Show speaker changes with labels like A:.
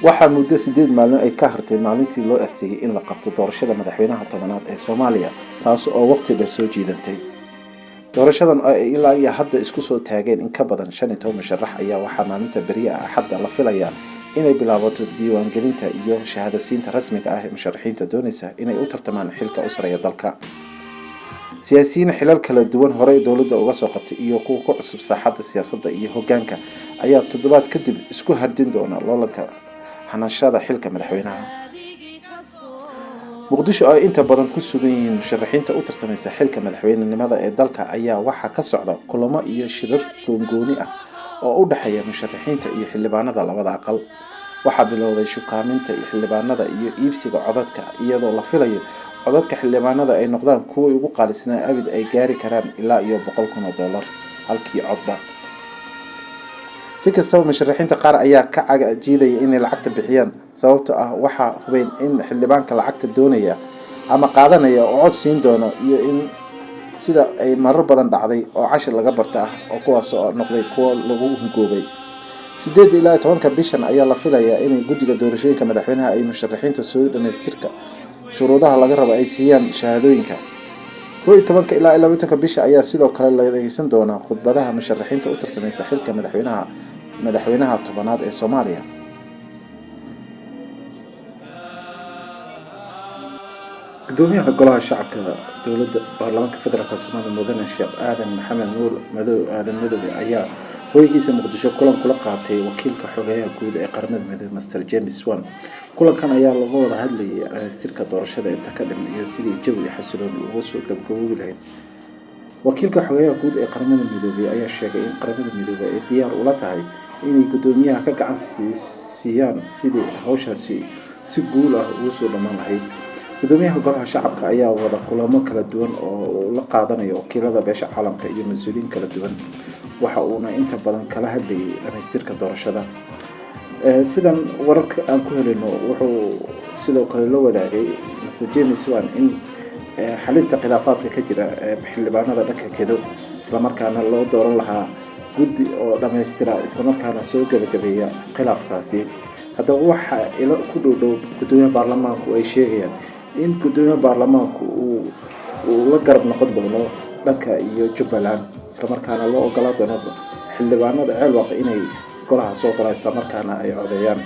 A: waxaa muddo 8 maalin ay ka hartay maalintii loo asteeyay in la qabto doorashada madaxweynaha tobanaad ee Soomaaliya taas oo waqti dheer soo jiidatay. doorashadan oo ay ilaa iyo hadda isku soo taageen in ka badan 15 musharax ayaa waxaa maalinta beriya Axadda la filayaa inay bilaabato diiwaangelinta iyo shahaadasiinta rasmiga ah ee musharaxiinta doonaysa inay u tartamaan xilka u sareeya dalka. siyaasiyiin xilal kala duwan horey dowladda uga soo qabtay iyo kuwa ku cusub saaxadda siyaasadda iyo hoggaanka ayaa toddobaad kadib isku hardin doona loolanka hanashada xilka madaxweynaha. muqdisho ay inta badan ku sugan yihiin musharaxiinta u tartamaysa xilka madaxweynenimada ee dalka ayaa waxaa ka socda kulamo iyo shirar gooni ah oo u dhaxeeya musharaxiinta iyo xildhibaanada labada aqal. waxaa bilowday shukaaminta xildhibaanada iyo iibsiga codadka iyadoo la filayo codadka xildhibaanada ay noqdaan kuwa ugu qaalisanaa abid ay gaari karaan ilaa iyo $100,000 halkii codba. si kastaba musharaxiinta qaar ayaa ka cagajiidaya inay lacagta bixiyaan sababtoo ah waxaa hubeen in xildhibaanka lacagta doonaya ama qaadanaya oo cod siin doono iyo in sida ay marar badan dhacday oo cashir laga barta ah oo kuwaas oo noqday kuwa lagu hungoobay. 8 ilaa 10 bishan ayaa la filayaa in guddiga doorashooyinka madaxweynaha ay musharaxiinta soo dhameystirka shuruudaha laga rabo ay siiyaan shahaadooyinka. 11 ilaa 12 bisha ayaa sidoo kale la dhageysan doonaa khudbadaha musharaxiinta u tartamaysa xilka madaxweynaha tobanaad ee Soomaaliya. gudoomiyaha golaha shacabka dowladda baarlamaanka federaalka Soomaaliya mudane Sheekh Aadan Maxamed Nuur Madoobe ayaa hoygiisa Muqdisho kulan kula qaatay wakiilka xogeyaha guud ee qaramada midoobay Mr James Swan. kulankan ayaa laga wada hadlayay dhamaystirka doorashada inta ka dhiman iyo sidii jawi xasiloon ugu soo gabagaboobi lahayd. wakiilka xogeyaha guud ee qaramada midoobay ayaa sheegay in qaramada midoobay ay diyaar u tahay inay gudoomiyaha ka gacan siiyaan sidii hawshaasi si guul ah ugu soo dhamaan lahayd. gudoomiyaha golaha shacabka ayaa wada kulamo kala duwan oo la qaadanayo wakiilada beesha caalamka iyo mas'uuliyiin kala duwan waxa uuna inta badan kala hadlayay dhamaystirka doorashada. sidan wararka aan ku helino wuxuu sidoo kale la wadaagay Mr James Swan in xalinta khilaafaadka ka jira xildhibaanada dhanka Gedo isla markaana loo dooran lahaa guddi oo dhamaystira isla markaana soo gabagabeeya khilaafkaasi. haddaba waxa ila ku dhow gudoomiyaha baarlamaanku ay sheegayaan in gudoomiyaha baarlamaanku uu la garab noqon doono dhanka iyo Jubbaland isla markaana loo ogolaan doono xildhibaanada ceelwaaq inay golaha soo galaan isla markaana ay codeeyaan.